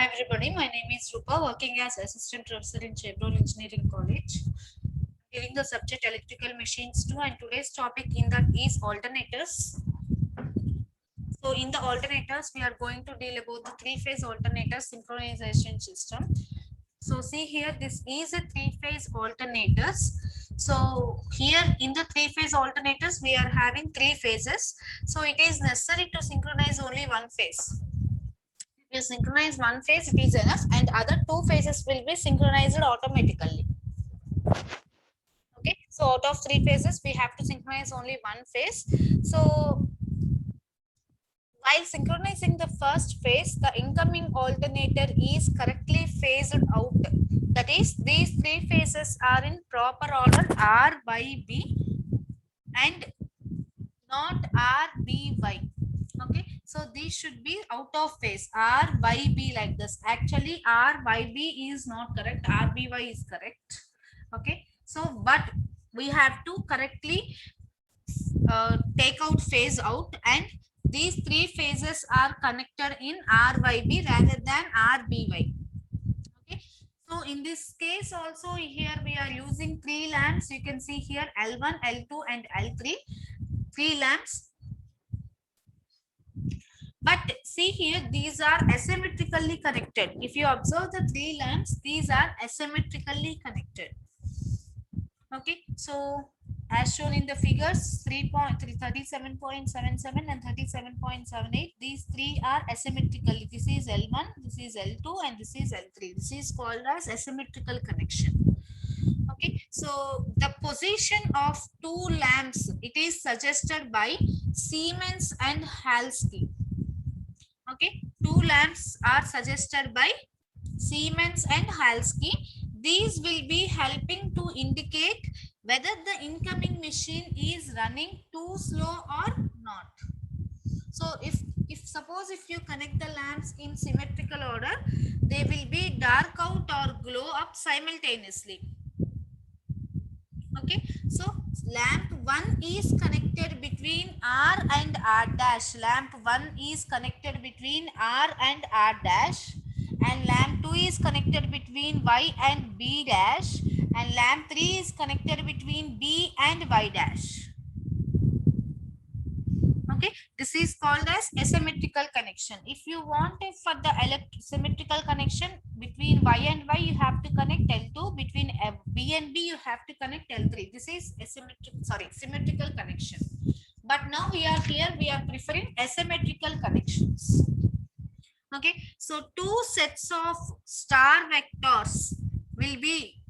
Hi everybody, my name is Rupa, working as assistant professor in Chevron Engineering College. Giving the subject electrical machines 2, and today's topic in that is alternators. So in the alternators, we are going to deal about the three-phase alternator synchronization system. So see here, this is a three-phase alternators. So here in the three-phase alternators, we are having three phases. So it is necessary to synchronize only one phase. If you synchronize one phase, it is enough, and other two phases will be synchronized automatically. Okay, so out of three phases, we have to synchronize only one phase. So while synchronizing the first phase, the incoming alternator is correctly phased out. That is, these three phases are in proper order R by B and not R B Y. Okay, so these should be out of phase R by B like this. Actually, R by B is not correct. R B Y is correct. Okay, so but we have to correctly take out phase out, and these three phases are connected in R by B rather than R B Y. Okay, so in this case also here we are using three lamps. You can see here L1, L2 and L3, three lamps. But see here, these are asymmetrically connected. If you observe the three lamps, these are asymmetrically connected. Okay, so as shown in the figures 37.77 and 37.78, these three are asymmetrically. This is L1, this is L2 and this is L3. This is called as asymmetrical connection. Okay, so the position of two lamps, it is suggested by Siemens and Halsey. Okay, two lamps are suggested by Siemens and Halsey. These will be helping to indicate whether the incoming machine is running too slow or not. So if suppose if you connect the lamps in symmetrical order, they will be dark out or glow up simultaneously. Okay, so lamp 1 is connected between R and R dash. Lamp 1 is connected between R and R dash, and lamp 2 is connected between Y and B dash, and lamp 3 is connected between B and Y dash. Okay, this is called as asymmetrical connection. If you want it for the symmetrical connection between Y and Y, you have to connect L2. Between B and B, you have to connect L3. This is symmetrical connection. But now we are here, we are preferring asymmetrical connections. Okay, so two sets of star vectors will be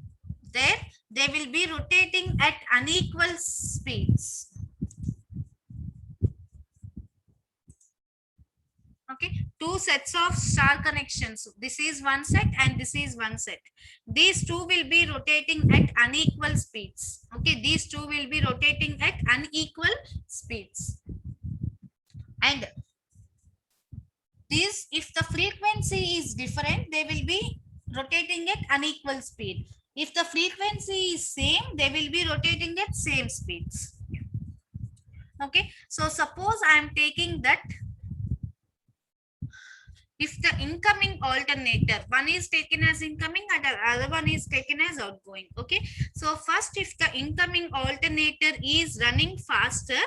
there. They will be rotating at unequal speeds. Okay, two sets of star connections. This is one set and this is one set. These two will be rotating at unequal speeds. Okay, these two will be rotating at unequal speeds. And this, if the frequency is different, they will be rotating at unequal speed. If the frequency is same, they will be rotating at same speeds. Okay, so suppose I am taking that if the incoming alternator, one is taken as incoming and the other one is taken as outgoing. Okay, so first, if the incoming alternator is running faster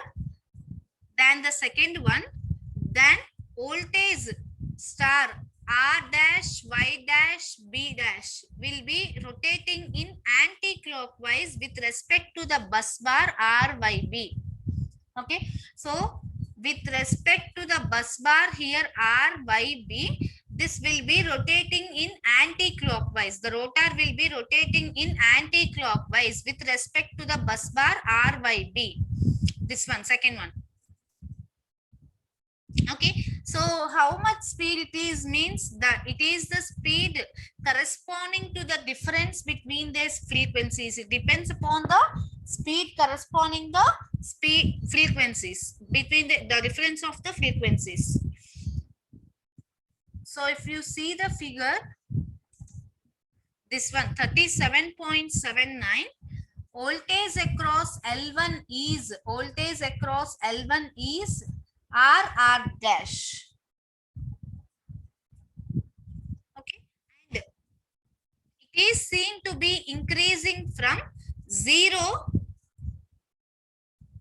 than the second one, then voltage star R dash, Y dash, B dash will be rotating in anti-clockwise with respect to the bus bar R by B. Okay, so with respect to the bus bar here R by B, this will be rotating in anti-clockwise. The rotor will be rotating in anti-clockwise with respect to the bus bar R by B. This one, second one. Okay, so how much speed it is means that it is the speed corresponding to the difference between these frequencies. It depends upon the speed corresponding the speed frequencies between the difference of the frequencies. So if you see the figure, this one 37.79, voltage across L1 is R dash. is seen to be increasing from 0.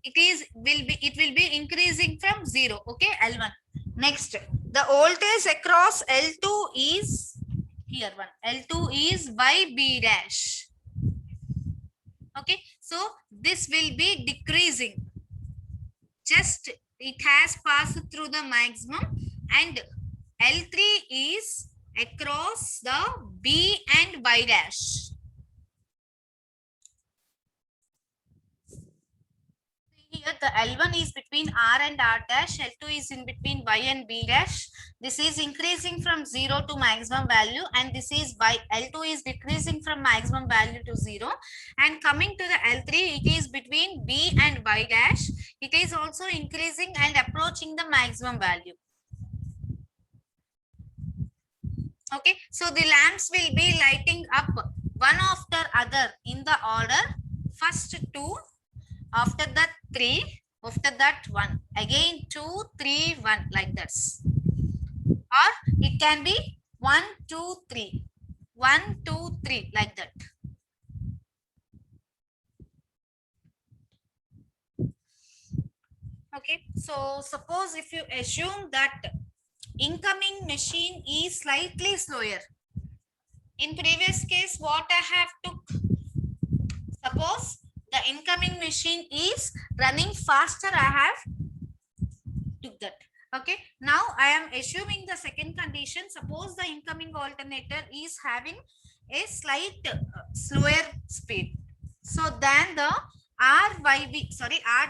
It will be increasing from 0. Okay, L1. Next, the voltage across L2 is here one. L2 is YB dash. Okay, so this will be decreasing. Just it has passed through the maximum, and L3 is across the B and Y dash. Here the L1 is between R and R dash, L2 is in between Y and B dash. This is increasing from 0 to maximum value, and this is Y. L2 is decreasing from maximum value to 0. And coming to the L3, it is between B and Y dash. It is also increasing and approaching the maximum value. Okay, so the lamps will be lighting up one after other in the order. First 2, after that 3, after that 1, again 2, 3, 1, like this. Or it can be 1, 2, 3, 1, 2, 3, like that. Okay, so suppose if you assume that incoming machine is slightly slower. In previous case, what I have took, suppose the incoming machine is running faster, I have took that. Okay, now I am assuming the second condition. Suppose the incoming alternator is having a slight slower speed. So then the R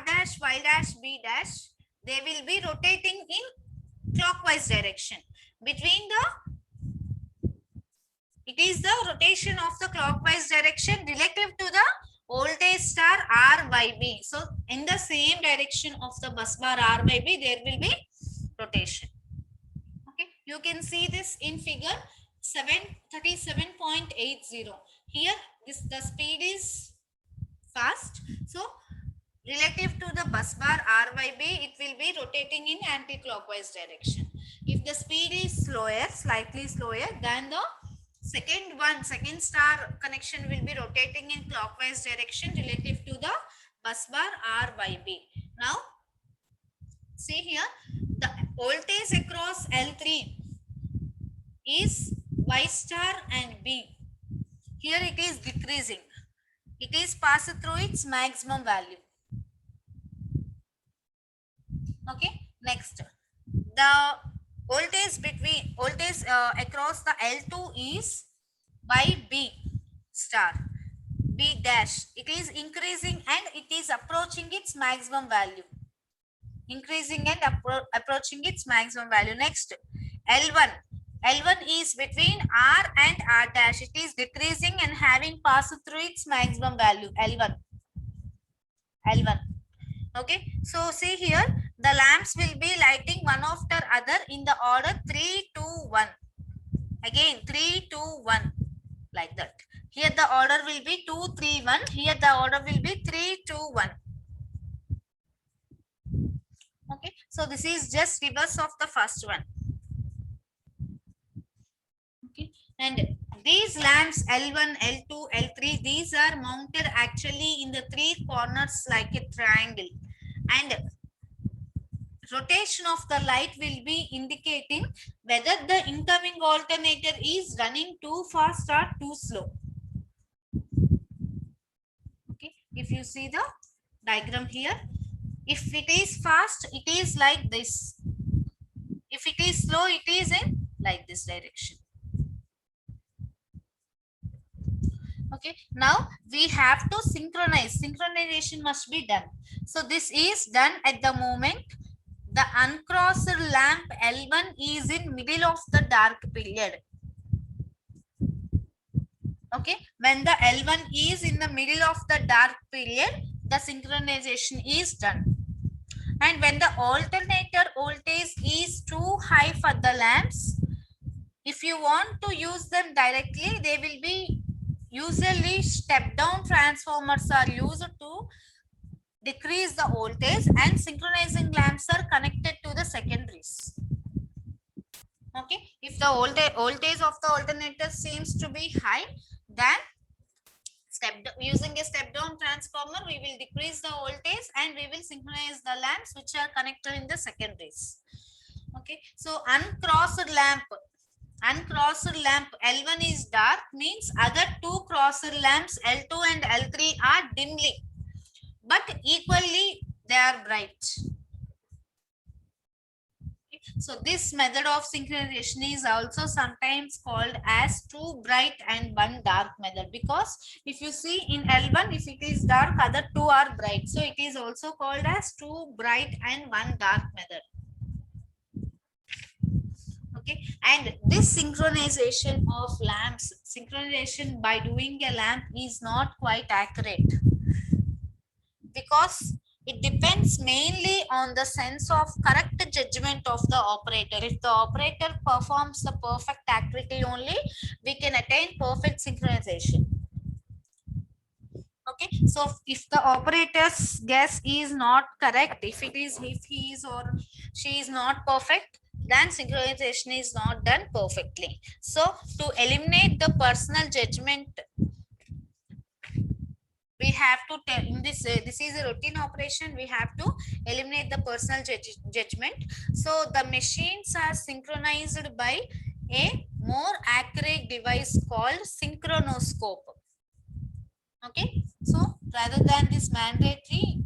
dash Y dash B dash, they will be rotating in clockwise direction. Between the, it is the rotation of the clockwise direction relative to the voltage star RYB. So in the same direction of the bus bar RYB, there will be rotation. Okay, you can see this in figure 737.80. Here the speed is fast, so relative to the bus bar RYB, it will be rotating in anti-clockwise direction. If the speed is slower, slightly slower, then the second star connection will be rotating in clockwise direction relative to the bus bar RYB. Now see here, the voltage across L3 is Y star and B. Here it is decreasing. It is passed through its maximum value. Okay, next, the voltage across the L2 is YB star, B dash. It is increasing and it is approaching its maximum value. Increasing and approaching its maximum value. Next, L1. L1 is between R and R dash. It is decreasing and having passed through its maximum value. L1. Okay, so see here, the lamps will be lighting one after other in the order 3, 2, 1. Again 3, 2, 1, like that. Here the order will be 2, 3, 1. Here the order will be 3, 2, 1. Okay, so this is just reverse of the first one. Okay, and these lamps L1, L2, L3, these are mounted actually in the 3 corners like a triangle, and rotation of the light will be indicating whether the incoming alternator is running too fast or too slow. Okay, if you see the diagram here, if it is fast, it is like this. If it is slow, it is in like this direction. Okay, now we have to synchronize. Synchronization must be done. So this is done at the moment the uncrossed lamp L1 is in middle of the dark period. Okay, when the L1 is in the middle of the dark period, the synchronization is done. And when the alternator voltage is too high for the lamps, if you want to use them directly, they will be usually step down transformers are used to decrease the voltage, and synchronizing lamps are connected to the secondaries. Okay, if the voltage of the alternator seems to be high, then using a step down transformer, we will decrease the voltage and we will synchronize the lamps which are connected in the secondaries. Okay, so uncrossed lamp L1 is dark, means other two crossed lamps L2 and L3 are dimly but equally they are bright. So this method of synchronization is also sometimes called as two bright and one dark method, because if you see in L1, if it is dark, other two are bright. So it is also called as two bright and one dark method. Okay, and this synchronization of lamps, synchronization by doing a lamp is not quite accurate, because it depends mainly on the sense of correct judgment of the operator. If the operator performs the perfect activity only, we can attain perfect synchronization. Okay, so if the operator's guess is not correct, if he is or she is not perfect, then synchronization is not done perfectly. So to eliminate the personal judgment, we have to tell in this this is a routine operation, we have to eliminate the personal judgment. So the machines are synchronized by a more accurate device called synchronoscope. Okay, so rather than this mandatory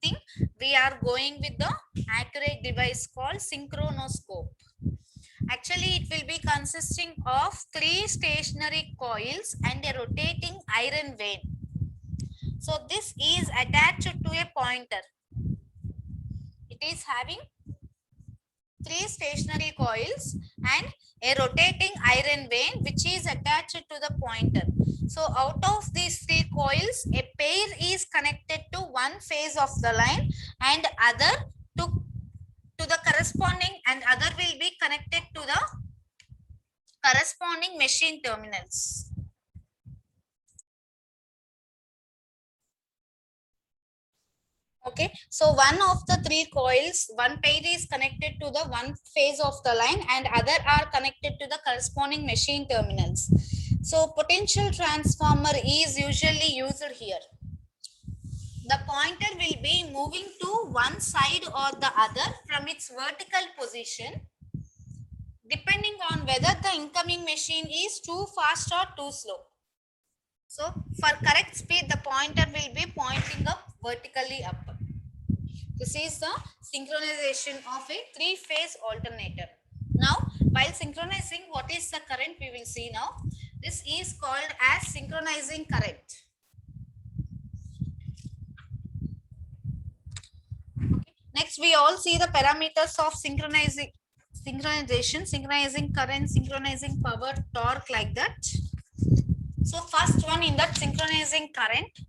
thing, we are going with the accurate device called synchronoscope. Actually, it will be consisting of 3 stationary coils and a rotating iron vane. So this is attached to a pointer. It is having 3 stationary coils and a rotating iron vane which is attached to the pointer. So out of these 3 coils, a pair is connected to one phase of the line and other to the corresponding, and other will be connected to the corresponding machine terminals. Okay, so one of the 3 coils, one pair is connected to the one phase of the line and other are connected to the corresponding machine terminals. So potential transformer is usually used here. The pointer will be moving to one side or the other from its vertical position, depending on whether the incoming machine is too fast or too slow. So for correct speed, the pointer will be pointing up vertically up. This is the synchronization of a 3-phase alternator. Now, while synchronizing, what is the current we will see now? This is called as synchronizing current. Okay. Next, we all see the parameters of synchronization, synchronizing current, synchronizing power, torque, like that. So first one in that synchronizing current.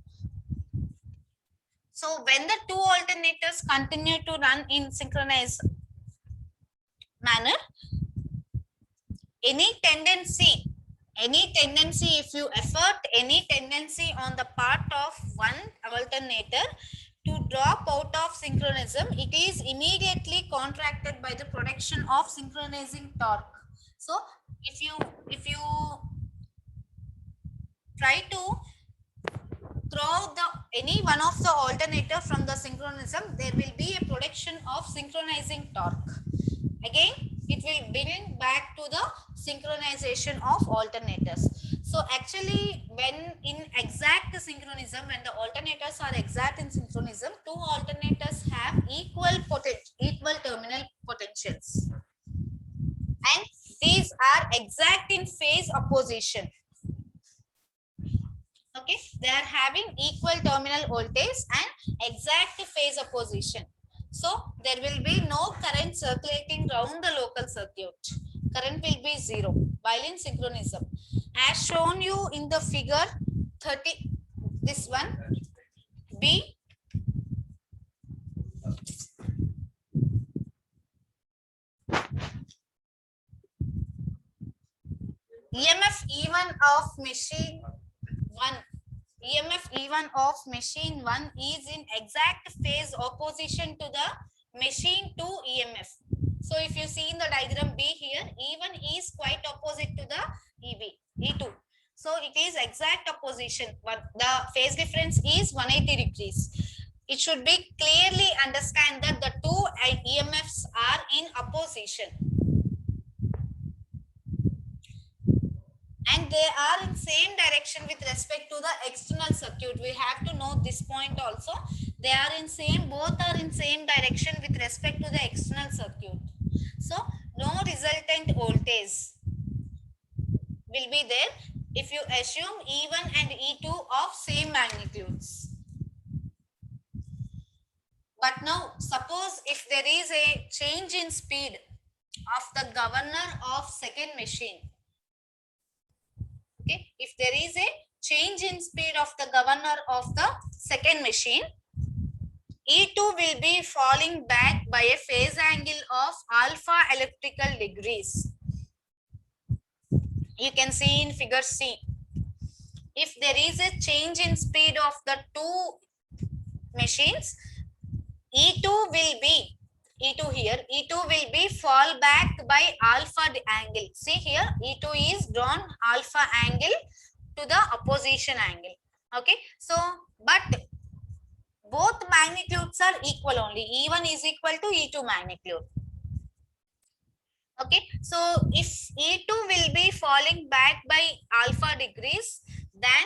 So when the 2 alternators continue to run in synchronized manner, any tendency, if you effort any tendency on the part of one alternator to drop out of synchronism, it is immediately contracted by the production of synchronizing torque. So if you try to throw any one of the alternator from the synchronism, there will be a production of synchronizing torque. Again, it will bring back to the synchronization of alternators. So actually, when in exact synchronism, when the alternators are exact in synchronism, 2 alternators have equal terminal potentials, and these are exact in phase opposition. Okay, they are having equal terminal voltage and exact phase opposition. So there will be no current circulating around the local circuit. Current will be 0 while in synchronism. As shown you in the figure 30, this one B. EMF E1 of machine 1. EMF E1 of machine 1 is in exact phase opposition to the machine 2 EMF. So if you see in the diagram B here, E1 is quite opposite to the E2. So it is exact opposition, but the phase difference is 180 degrees. It should be clearly understand that the two EMFs are in opposition and they are in same direction with respect to the external circuit. We have to know this point also. They are in same, both are in same direction with respect to the external circuit. So no resultant voltage will be there if you assume E1 and E2 of same magnitudes. But now suppose if there is a change in speed of the governor of second machine. Okay, if there is a change in speed of the governor of the second machine, E2 will be falling back by a phase angle of alpha electrical degrees. You can see in figure C. If there is a change in speed of the two machines, E2 will be, E2 here, E2 will be fall back by alpha angle. See here, E2 is drawn alpha angle to the opposition angle. Okay, so but both magnitudes are equal only. E1 is equal to E2 magnitude. Okay, so if E2 will be falling back by alpha degrees, then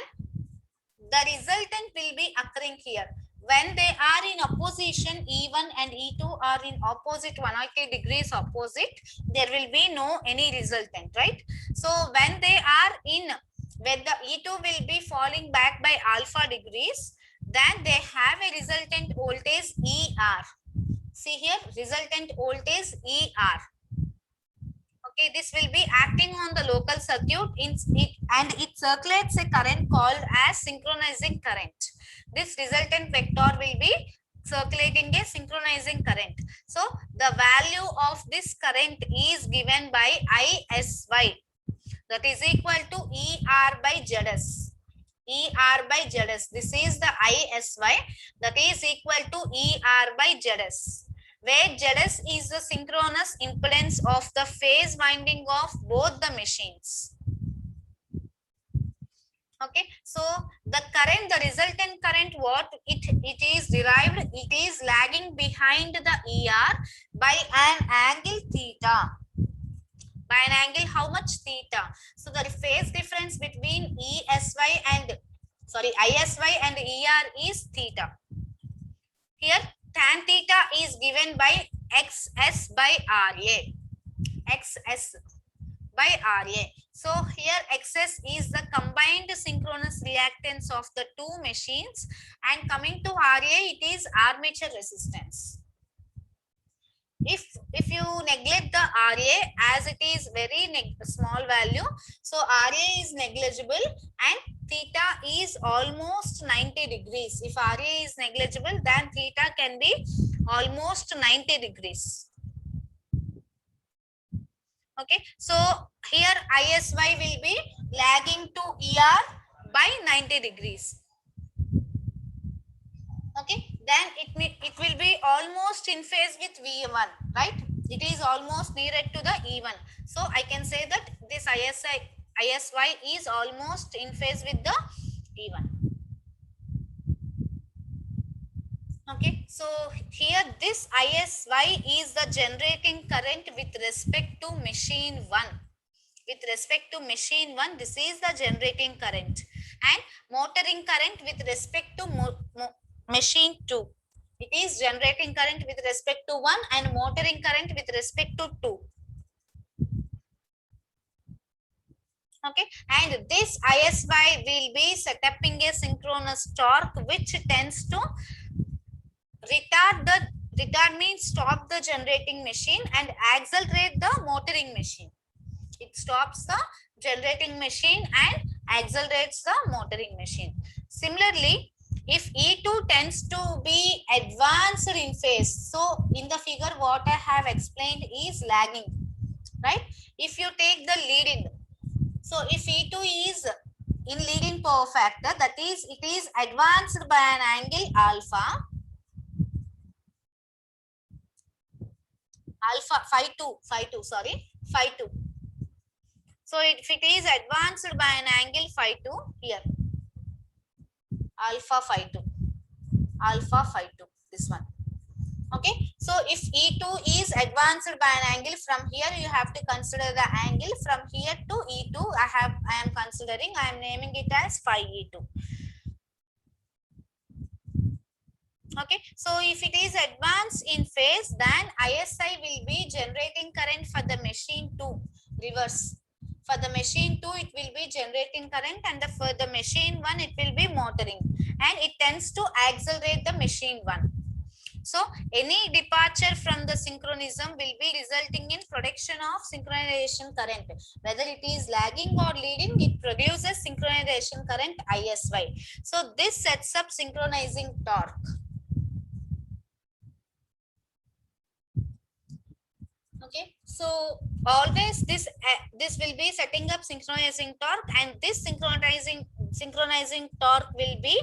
the resultant will be occurring here. When they are in opposition, E1 and E2 are in opposite 180 degrees opposite, there will be no any resultant, right? So when they are in, when the E2 will be falling back by alpha degrees, then they have a resultant voltage ER. See here, resultant voltage ER. Okay, this will be acting on the local circuit and it circulates a current called as synchronizing current. This resultant vector will be circulating a synchronizing current. So the value of this current is given by ISY, that is equal to ER by ZS. ER by ZS. This is the ISY, that is equal to ER by ZS, where ZS is the synchronous impedance of the phase winding of both the machines. Okay, so the current, the resultant current, what it is derived, it is lagging behind the ER by an angle theta. By an angle how much? Theta. So the phase difference between ISY and ER is theta. Here tan theta is given by XS by RA. XS by RA. So here XS is the combined synchronous reactance of the two machines, and coming to RA, it is armature resistance. If you neglect the RA, as it is very small value, so RA is negligible and theta is almost 90 degrees. If RA is negligible, then theta can be almost 90 degrees. Okay, so here ISY will be lagging to ER by 90 degrees. Okay, then it will be almost in phase with V1, right? It is almost nearer to the E1. So I can say that this ISY is almost in phase with the E1. Okay, so here this ISY is the generating current with respect to machine 1. With respect to machine 1, this is the generating current, and motoring current with respect to machine 2. It is generating current with respect to 1 and motoring current with respect to 2. Okay, and this ISY will be setting a synchronous torque which tends to retard means stop the generating machine and accelerate the motoring machine. It stops the generating machine and accelerates the motoring machine. Similarly, if E2 tends to be advanced in phase, so in the figure what I have explained is lagging, right? If you take the leading, so if E2 is in leading power factor, that is it is advanced by an angle alpha phi 2. So if it is advanced by an angle phi 2, here alpha phi 2, this one. Okay, so if E2 is advanced by an angle from here, you have to consider the angle from here to E2. I am naming it as phi E2. Okay, so if it is advanced in phase, then ISI will be generating current for the machine 2, reverse. For the machine 2, it will be generating current, and for the machine 1, it will be motoring, and it tends to accelerate the machine 1. So any departure from the synchronism will be resulting in production of synchronization current. Whether it is lagging or leading, it produces synchronization current ISY. So this sets up synchronizing torque. Okay, so always this will be setting up synchronizing torque, and this synchronizing torque will be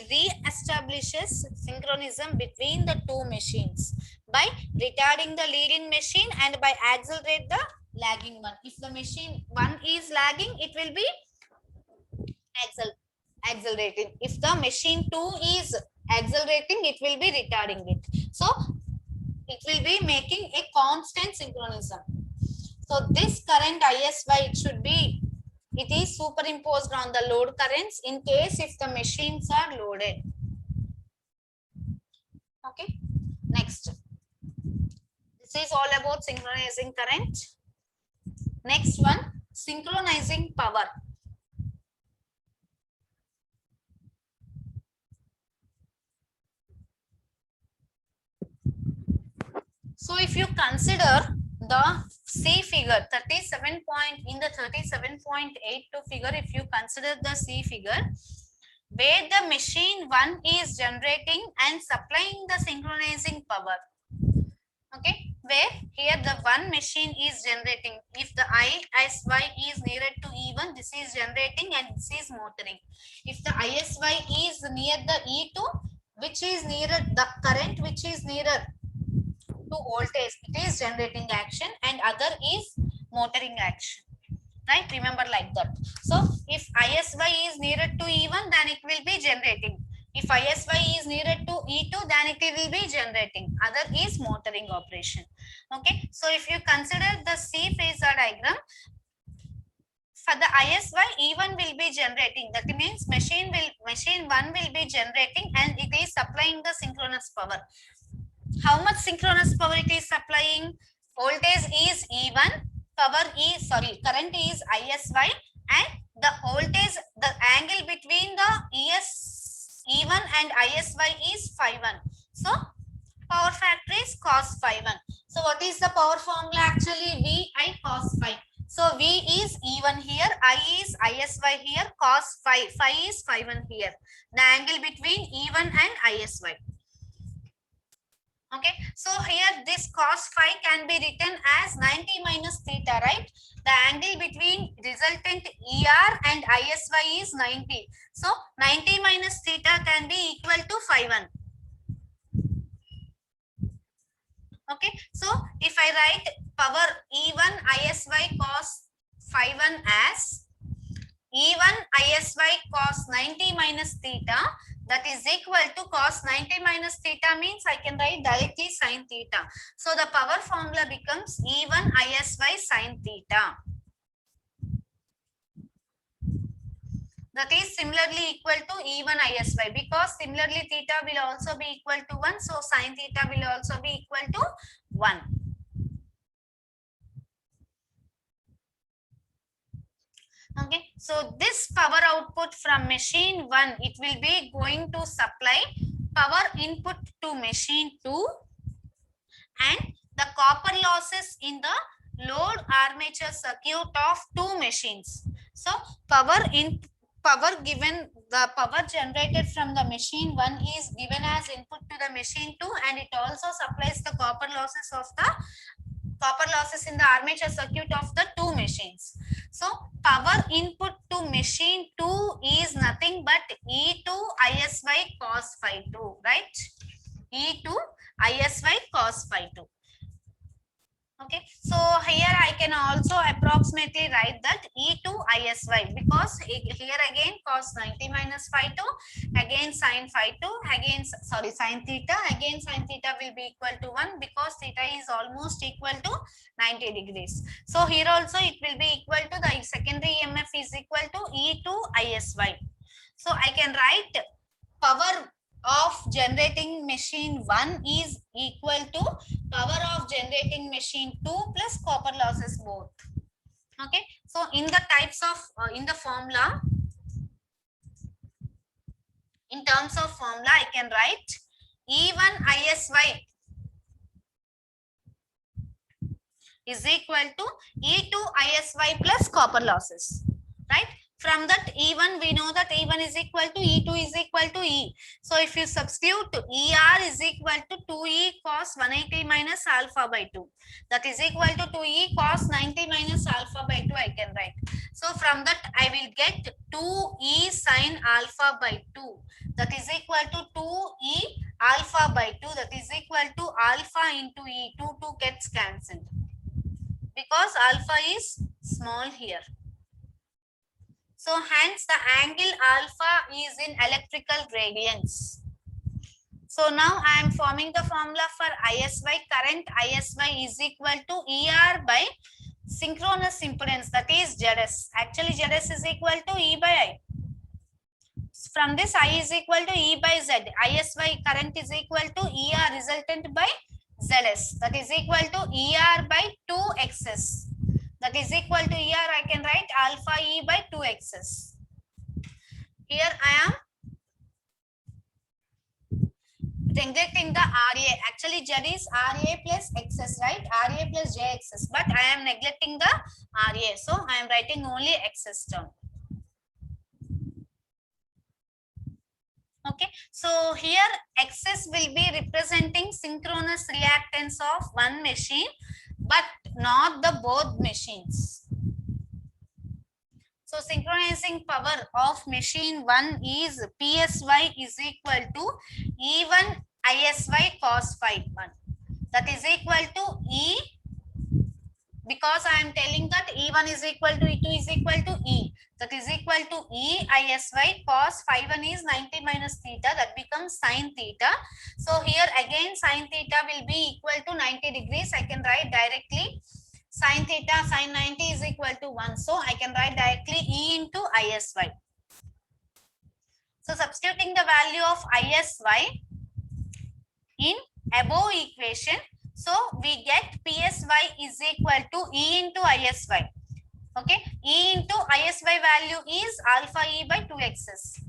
re-establishes synchronism between the two machines by retarding the leading machine and by accelerate the lagging one. If the machine 1 is lagging, it will be accelerating. If the machine 2 is accelerating, it will be retarding it. So it will be making a constant synchronism. So this current ISY, it is superimposed on the load currents in case if the machines are loaded. Okay, next. This is all about synchronizing current. Next one, synchronizing power. So if you consider the C figure 37 point in the 37.82 figure, if you consider the C figure where the machine 1 is generating and supplying the synchronizing power. Okay, where here the one machine is generating. If the ISY is nearer to E1, this is generating and this is motoring. If the ISY is near the E2, which is nearer the current, which is nearer to voltage, it is generating action, and other is motoring action. Right? Remember like that. So if ISY is nearer to E1, then it will be generating. If ISY is nearer to E2, then it will be generating. Other is motoring operation. Okay. So if you consider the C phasor diagram, for the ISY, E1 will be generating. That means machine 1 will be generating and it is supplying the synchronous power. How much synchronous power it is supplying? Voltage is E1, current is ISY, and the voltage, the angle between the E1 and ISY is phi 1. So power factor is cos phi 1. So what is the power formula actually? VI cos phi. So V is E1 here, I is ISY here, cos phi is phi 1 here. The angle between E1 and ISY. Okay, so here this cos phi can be written as 90 minus theta, right? The angle between resultant ER and ISY is 90. So 90 minus theta can be equal to phi 1. Okay, so if I write power E1 ISY cos phi 1 as E1 ISY cos 90 minus theta, that is equal to cos 90 minus theta means I can write directly sin theta. So the power formula becomes E1 ISY sin theta. That is similarly equal to E1 ISY, because similarly theta will also be equal to 1. So sin theta will also be equal to 1. Okay, so this power output from machine 1, it will be going to supply power input to machine 2 and the copper losses in the load armature circuit of two machines. So power given, the power generated from the machine 1 is given as input to the machine 2, and it also supplies the copper losses in the armature circuit of the two machines. So power input to machine 2 is nothing but E2 ISY cos phi 2, right? E2 ISY cos phi 2. Okay, so here I can also approximately write that E to ISY, because here again cos 90 minus phi 2, again sin phi 2, again sorry sin theta, again sin theta will be equal to 1 because theta is almost equal to 90 degrees. So here also it will be equal to the secondary EMF is equal to E to ISY. So I can write power of generating machine 1 is equal to power of generating machine 2 plus copper losses both. Okay, so in the types of in the formula, in terms of formula, I can write E1 ISY is equal to E2 ISY plus copper losses, right? From that E1, we know that E1 is equal to E2 is equal to E. So if you substitute ER is equal to 2E cos 180 minus alpha by 2. That is equal to 2E cos 90 minus alpha by 2 I can write. So from that I will get 2E sin alpha by 2. That is equal to 2E alpha by 2. That is equal to alpha into E. 2 gets cancelled, because alpha is small here. So hence the angle alpha is in electrical radians. So now I am forming the formula for ISY. Current ISY is equal to ER by synchronous impedance, that is ZS. Actually ZS is equal to E by I. From this I is equal to E by Z. ISY current is equal to ER resultant by ZS. That is equal to ER by 2XS. That is equal to ER, I can write alpha E by 2XS. Here I am neglecting the RA. Actually Z is RA plus XS, right? RA plus JXS. But I am neglecting the RA. So I am writing only XS term. Okay. So here XS will be representing synchronous reactance of one machine, but not the both machines. So synchronizing power of machine 1 is PSY is equal to E1 ISY cos phi 1. That is equal to E, because I am telling that E1 is equal to E2 is equal to E. That is equal to E ISY cos phi 1 is 90 minus theta. That becomes sin theta. So here again sin theta will be equal to 90 degrees. I can write directly sin theta sin 90 is equal to 1. So I can write directly E into ISY. So substituting the value of ISY in above equation, so we get PSY is equal to E into ISY. Okay, E into ISY value is alpha E by 2XS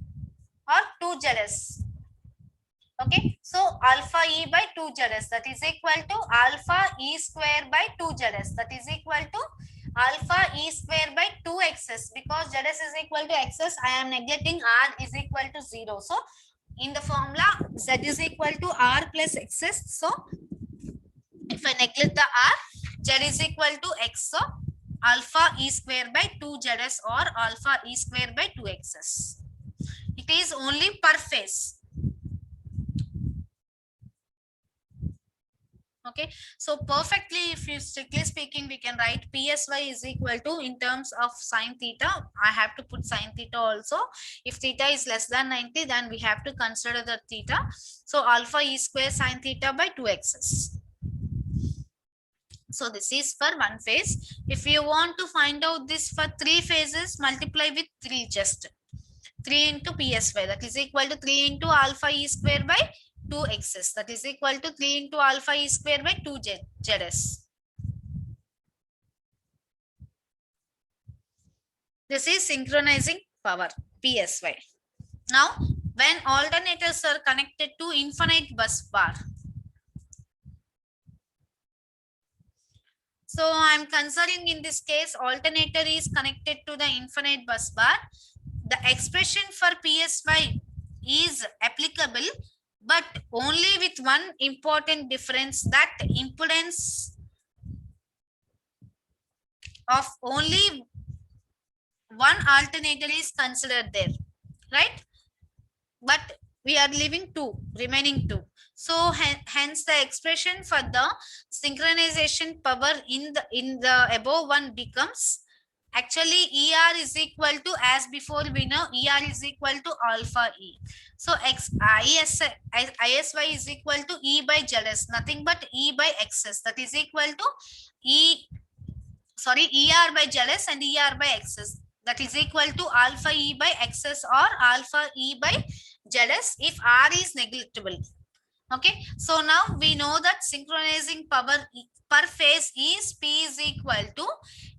or 2ZS. Okay, so alpha E by 2ZS, that is equal to alpha E square by 2ZS, that is equal to alpha E square by 2XS. Because ZS is equal to XS, I am neglecting R is equal to 0. So in the formula Z is equal to R plus XS. So if I neglect the R, Z is equal to X. So alpha E square by 2ZS or alpha E square by 2XS. It is only per phase. Okay, so perfectly, if you strictly speaking, we can write PSY is equal to, in terms of sin theta, I have to put sin theta also. If theta is less than 90, then we have to consider the theta. So alpha E square sin theta by 2XS. So this is for one phase. If you want to find out this for 3 phases, multiply with 3 just. 3 into PSY, that is equal to 3 into alpha E square by 2XS. That is equal to 3 into alpha E square by 2ZS. This is synchronizing power, PSY. Now, when alternators are connected to infinite bus bar, so I am considering in this case alternator is connected to the infinite bus bar. The expression for PSY is applicable, but only with one important difference, that impedance of only one alternator is considered there, right? But we are leaving remaining two. So hence the expression for the synchronization power in the above one becomes actually ER is equal to, as before we know, ER is equal to alpha E. So ISY is equal to E by ZS, nothing but E by XS, that is equal to ER by ZS and ER by XS, that is equal to alpha E by XS or alpha E by ZS if R is negligible. Okay, so now we know that synchronizing power per phase is P is equal to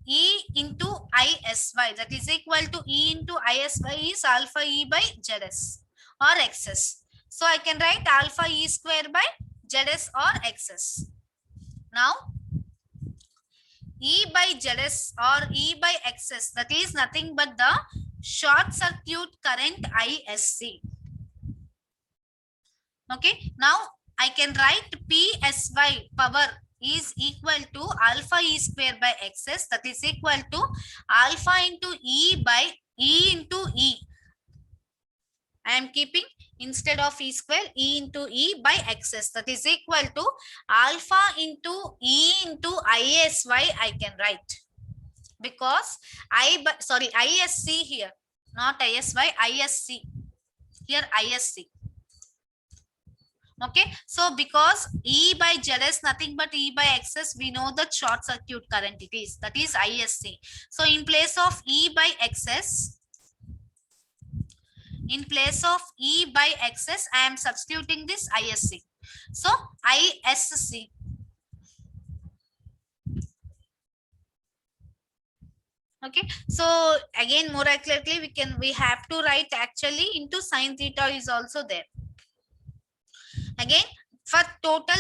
E into ISY, that is equal to E into ISY is alpha E by ZS or XS. So I can write alpha E square by ZS or XS. Now E by ZS or E by XS, that is nothing but the short circuit current ISC. Okay, now I can write PSY power is equal to alpha E square by XS, that is equal to alpha into E by E into E. I am keeping instead of E square E into E by XS, that is equal to alpha into E into ISY. I can write because ISC here, not ISY, ISC here, ISC. Okay, so because E by ZS nothing but E by XS, we know that short circuit current it is, that is ISC. So in place of E by XS, in place of E by XS, I am substituting this ISC. So ISC. Okay, so again more accurately we have to write actually into sin theta is also there. Again, for total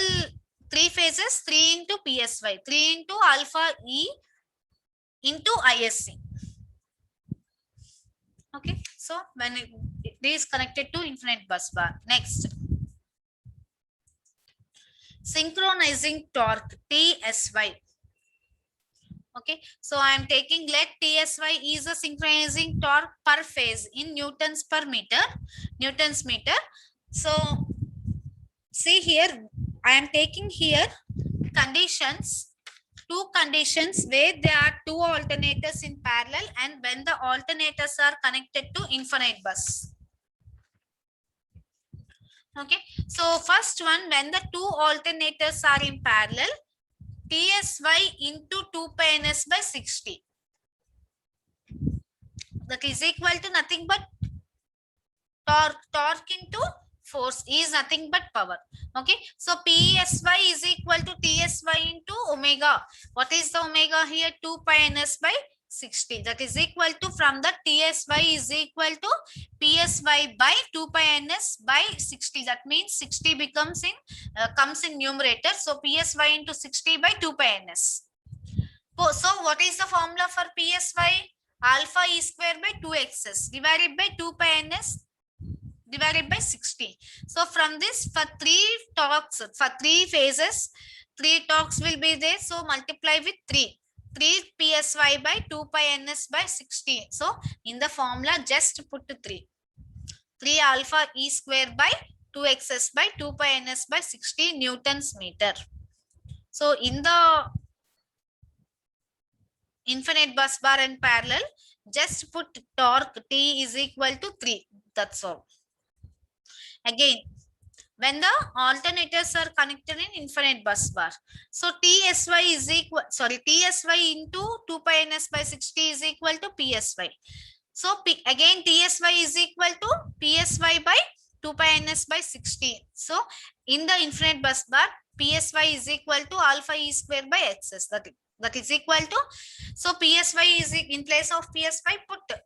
3 phases, 3 into PSY, 3 into alpha E into ISC. Okay, so when it is connected to infinite bus bar. Next, synchronizing torque TSY. Okay, so I am taking, let TSY is a synchronizing torque per phase in Newtons per meter, Newtons meter. So see here, I am taking here conditions, two conditions where there are two alternators in parallel and when the alternators are connected to infinite bus. Okay, so first one, when the two alternators are in parallel, TSY into 2 pi ns by 60, that is equal to nothing but torque into force is nothing but power. Okay, so PSY is equal to TSY into omega. What is the omega here? 2 pi ns by 60, that is equal to, from the TSY is equal to PSY by 2 pi ns by 60, that means 60 becomes in comes in numerator, so PSY into 60 by 2 pi ns. So what is the formula for PSY? Alpha E square by 2XS divided by 2 pi ns divided by 60. So from this, for 3 torques, for 3 phases, 3 torques will be there. So multiply with 3 PSY by 2 pi ns by 60. So in the formula, just put 3 alpha E square by 2XS by 2 pi ns by 60 Newtons meter. So in the infinite bus bar and parallel, just put torque T is equal to 3. That's all. Again, when the alternators are connected in infinite bus bar, so TSY is equal, TSY into 2 pi ns by 60 is equal to PSY. So again TSY is equal to PSY by 2 pi ns by 60. So in the infinite bus bar, PSY is equal to alpha E square by XS, that is equal to, so PSY is in place of PSY, put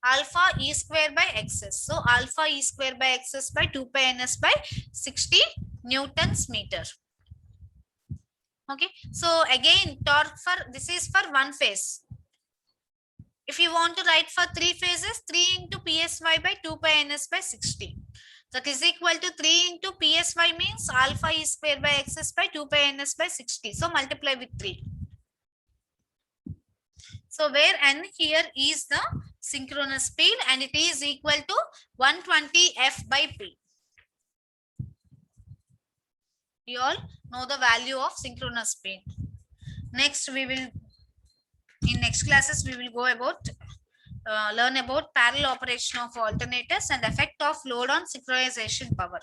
alpha E square by XS. So alpha E square by XS by 2 pi ns by 60 Newtons meter. Okay, so again torque for, this is for one phase. If you want to write for 3 phases, 3 into PSY by 2 pi ns by 60, that is equal to 3 into PSY means alpha E square by XS by 2 pi ns by 60. So multiply with 3. So where n here is the synchronous speed and it is equal to 120 F by P. You all know the value of synchronous speed. Next, in next classes, we will go about learn about parallel operation of alternators and effect of load on synchronization power.